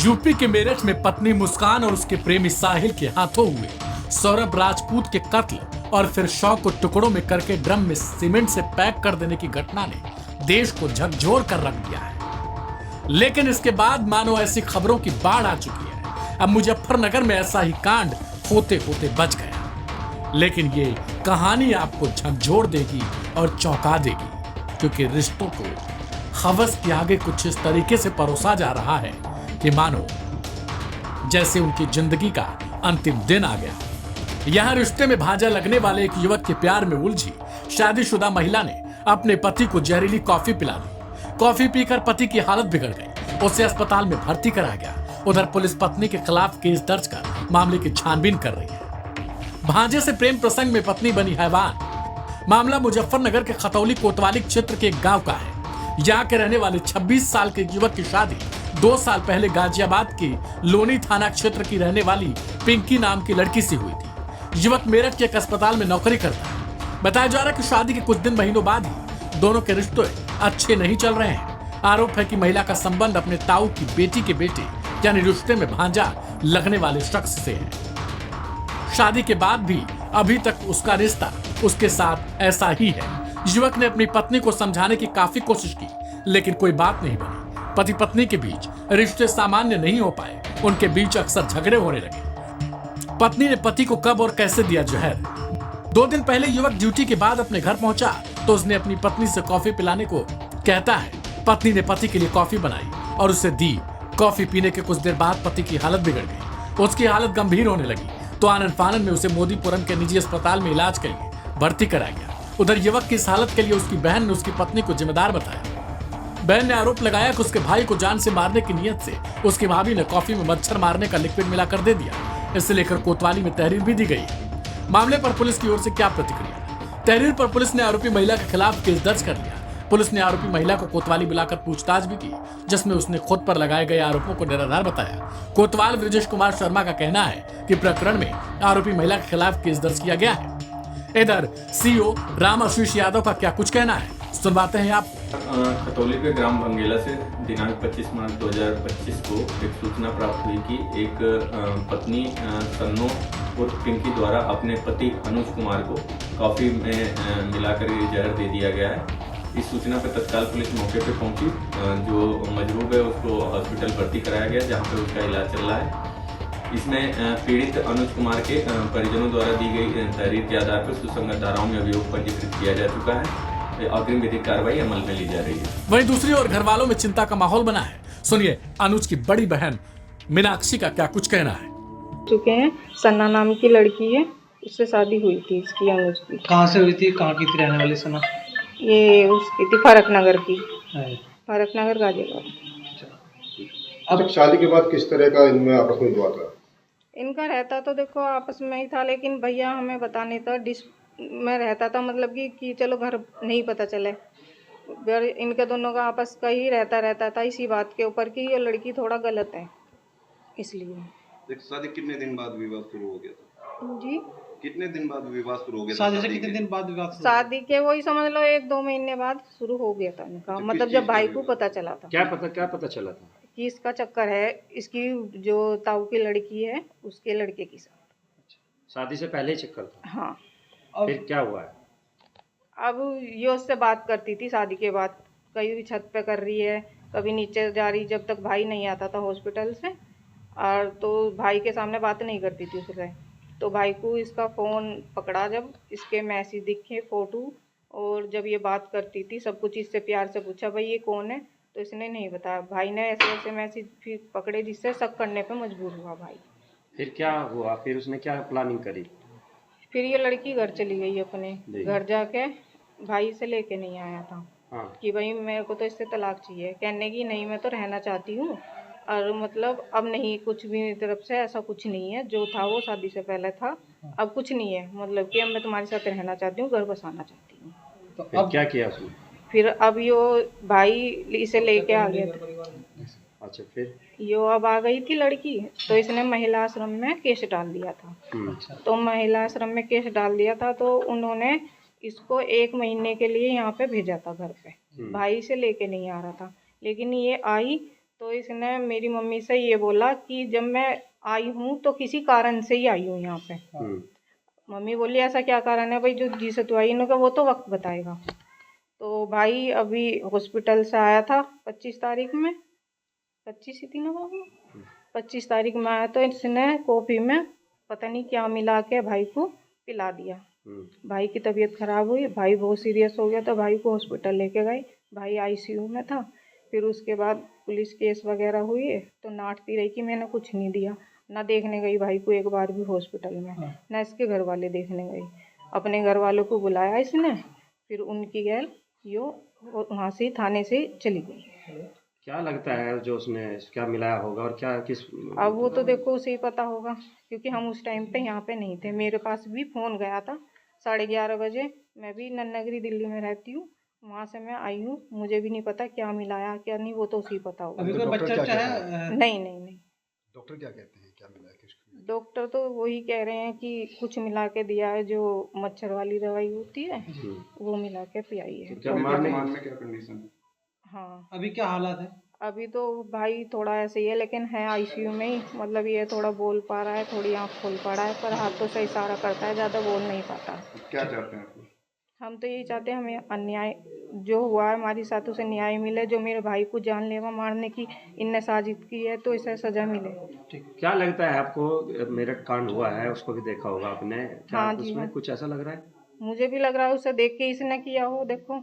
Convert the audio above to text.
UP के मेरठ में पत्नी मुस्कान और उसके प्रेमी साहिल के हाथों हुए सौरभ राजपूत के कत्ल और फिर शव को टुकड़ों में करके ड्रम में सीमेंट से पैक कर देने की घटना ने देश को झकझोर कर रख दिया है। लेकिन इसके बाद मानो ऐसी खबरों की बाढ़ आ चुकी है। अब मुजफ्फरनगर में ऐसा ही कांड होते होते बच गया। लेकिन ये कहानी आपको झकझोर देगी और चौंका देगी, क्योंकि रिश्तों को हवस के आगे कुछ इस तरीके से परोसा जा रहा है कि मानो जैसे उनकी जिंदगी का अंतिम दिन आ गया। यहां रिश्ते में भाजा लगने वाले एक युवक के प्यार में उलझी शादीशुदा महिला ने अपने पति को जहरीली कॉफी पिला दी। कॉफी पीकर पति की हालत बिगड़ गई, उसे अस्पताल में भर्ती कराया गया। उधर पुलिस पत्नी के खिलाफ केस दर्ज कर मामले की छानबीन कर रही है। भांजे से प्रेम प्रसंग में पत्नी बनी हैवान। मामला मुजफ्फरनगर के खतौली कोतवाली क्षेत्र के एक गांव का है। यहाँ के रहने वाले 26 साल के युवक की शादी 2 साल पहले गाजियाबाद के लोनी थाना क्षेत्र की रहने वाली पिंकी नाम की लड़की से हुई थी। युवक मेरठ के एक अस्पताल में नौकरी करता है। बताया जा रहा है कि शादी के कुछ दिन महीनों बाद ही दोनों के रिश्ते अच्छे नहीं चल रहे हैं। आरोप है कि महिला का संबंध अपने ताऊ की बेटी के बेटे यानी रिश्ते में भांजा लगने वाले शख्स से है। शादी के बाद भी अभी तक उसका रिश्ता उसके साथ ऐसा ही है। युवक ने अपनी पत्नी को समझाने की काफी कोशिश की, लेकिन कोई बात नहीं बनी। पति पत्नी के बीच रिश्ते सामान्य नहीं हो पाए, उनके बीच अक्सर झगड़े होने लगे। पत्नी ने पति को कब और कैसे दिया जहर। 2 दिन पहले युवक ड्यूटी के बाद अपने घर पहुंचा तो उसने अपनी पत्नी से कॉफी पिलाने को कहता है। पत्नी ने पति के लिए कॉफी बनाई और उसे दी। कॉफी पीने के कुछ देर बाद पति की हालत बिगड़ गई। उसकी हालत गंभीर होने लगी तो आनंद फानन में उसे मोदीपुरम के निजी अस्पताल में इलाज के लिए भर्ती कराया गया। उधर युवक की इस हालत के लिए उसकी बहन ने उसकी पत्नी को जिम्मेदार बताया। बहन ने आरोप लगाया कि उसके भाई को जान से मारने की नियत से उसकी भाभी ने कॉफी में मच्छर मारने का लिक्विड मिलाकर दे दिया। इसे लेकर कोतवाली में तहरीर भी दी गई है। मामले पर पुलिस की ओर से क्या प्रतिक्रिया? तहरीर पर पुलिस ने आरोपी महिला के खिलाफ केस दर्ज कर लिया। पुलिस ने आरोपी महिला को कोतवाली बुलाकर पूछताछ भी की, जिसमें उसने खुद पर लगाए गए आरोपों को निराधार बताया। कोतवाल ब्रजेश कुमार शर्मा का कहना है कि प्रकरण में आरोपी महिला के खिलाफ केस दर्ज किया गया है। इधर सीओ राम आशीष यादव का क्या कुछ कहना है, सुनवाते हैं आप। खतौली के ग्राम बंगेला से दिनांक 25 मार्च 2025 को एक सूचना प्राप्त हुई कि एक पत्नी सन्नो उर्फ पिंकी द्वारा अपने पति अनुज कुमार को कॉफ़ी में मिलाकर जहर दे दिया गया है। इस सूचना पर तत्काल पुलिस मौके पर पहुंची। जो मजरूब है उसको हॉस्पिटल भर्ती कराया गया, जहां पर उसका इलाज चल रहा है। इसमें पीड़ित अनुज कुमार के परिजनों द्वारा दी गई तहरीर के आधार पर सुसंगत धाराओं में अभियोग पंजीकृत किया जा चुका है। अग्रिम विधिक कार्रवाई अमल में ली जा रही है। वहीं दूसरी ओर घर वालों में चिंता का माहौल बना है। सुनिए अनुज की बड़ी बहन मीनाक्षी का क्या कुछ कहना है। चुके हैं, सन्ना नाम की लड़की है, उससे शादी हुई थी इसकी अनुज की। कहाँ से हुई थी, कहाँ की थी रहने वाली सन्ना? ये उसकी थी फरकनगर की, फरकनगर गाजियाबाद। अब शादी के बाद किस तरह का इनमें आपस में हुआ था? इनका रहता तो देखो आपस में ही था, लेकिन भैया हमें बता नहीं था। डिस में रहता था, मतलब कि चलो घर नहीं पता चले। इनके दोनों का आपस का ही रहता था इसी बात के ऊपर कि ये लड़की थोड़ा गलत है, इसलिए। शादी कितने दिन बाद विवाह शुरू हो गया था? जी कितने दिन बाद विवाह शुरू हो गया था? शादी से कितने दिन बाद विवाह? शादी के वही समझ लो 1-2 महीने बाद शुरू हो गया था इनका। मतलब जब भाई को पता चला था। क्या पता चला था? कि इसका चक्कर है, इसकी जो ताऊ की लड़की है उसके लड़के की साथ। शादी से पहले ही चक्कर था? हाँ। फिर क्या हुआ है? अब ये उससे बात करती थी शादी के बाद, कहीं भी छत पे कर रही है, कभी नीचे जा रही, जब तक भाई नहीं आता था हॉस्पिटल से। और तो भाई के सामने बात नहीं करती थी उससे। तो भाई को इसका फ़ोन पकड़ा, जब इसके मैसेज दिखे, फ़ोटो, और जब ये बात करती थी सब कुछ इससे प्यार से पूछा भाई ये कौन है, तो इसने नहीं बताया। भाई ने ऐसे ऐसे मैसेज फिर पकड़े, जिससे शक करने पे मजबूर हुआ भाई। फिर क्या हुआ? फिर उसने क्या प्लानिंग करी? फिर ये लड़की घर चली गई अपने घर, जाके भाई से लेके नहीं आया था। हाँ। कि भाई मेरे को तो इससे तलाक चाहिए, कहने की नहीं मैं तो रहना चाहती हूँ, और मतलब अब नहीं, कुछ भी मेरी तरफ से ऐसा कुछ नहीं है। जो था वो शादी से पहले था, अब कुछ नहीं है। मतलब कि अब मैं तुम्हारे साथ रहना चाहती हूँ, घर बसाना चाहती हूँ। तो अब क्या किया उसने? फिर अब यो भाई इसे लेके आ गया था। अच्छा, फिर यो अब आ गई थी लड़की, तो इसने महिला आश्रम में केस डाल दिया था। तो महिला आश्रम में केस डाल दिया था, तो उन्होंने इसको 1 महीने के लिए यहाँ पे भेजा था घर पे। भाई से लेके नहीं आ रहा था, लेकिन ये आई तो इसने मेरी मम्मी से ये बोला कि जब मैं आई हूँ तो किसी कारण से ही आई हूँ यहाँ पे। मम्मी बोली ऐसा क्या कारण है भाई, जो जिसे तू आई इन्होंने, वो तो वक्त बताएगा। तो भाई अभी हॉस्पिटल से आया था 25 तारीख में, 25 ही थी ना बाबू, 25 तारीख में आया, तो इसने कॉफ़ी में पता नहीं क्या मिला के भाई को पिला दिया। भाई की तबीयत खराब हुई, भाई बहुत सीरियस हो गया, तो भाई को हॉस्पिटल लेके गए। भाई आईसीयू में था। फिर उसके बाद पुलिस केस वगैरह हुई, तो नाटती रही कि मैंने कुछ नहीं दिया। ना देखने गई भाई को एक बार भी हॉस्पिटल में, ना इसके घर वाले देखने गई। अपने घर वालों को बुलाया इसने, फिर उनकी गैल यो वहाँ से थाने से चली गई। क्या लगता है जो उसने क्या मिलाया होगा और क्या किस? अब वो तो देखो उसे ही पता होगा, क्योंकि हम उस टाइम पे यहाँ पे नहीं थे। मेरे पास भी फ़ोन गया था 11:30 बजे। मैं भी नन्नगरी दिल्ली में रहती हूँ, वहाँ से मैं आई हूँ। मुझे भी नहीं पता क्या मिलाया क्या नहीं, वो तो उसी पता होगा। अभी कोई बच्चा है? नहीं। डॉक्टर क्या कहते हैं, क्या मिला है किसको? डॉक्टर तो वही कह रहे हैं कि कुछ मिला के दिया है, जो मच्छर वाली दवाई होती है वो मिला के पियाई है। क्या मारने में क्या कंडीशन है? हाँ, अभी क्या हालात है? अभी तो भाई थोड़ा ऐसे ही है, लेकिन है आईसीयू में ही। मतलब ये थोड़ा बोल पा रहा है, थोड़ी आँख खोल पा रहा है, पर हाथों से इशारा करता है, ज़्यादा बोल नहीं पाता। क्या चाहते हैं आप? हम तो यही चाहते हैं हमें अन्याय जो हुआ है हमारी साथों से न्याय मिले। जो मेरे भाई को जानलेवा मारने की इनने साजिश की है, तो इसे सजा मिले। क्या लगता है आपको? मेरठ कांड हुआ है, उसको भी देखा होगा आपने, क्या हाँ जी, उसमें हाँ। कुछ ऐसा लग रहा है? मुझे भी लग रहा है उसे देख के इसने किया हो। देखो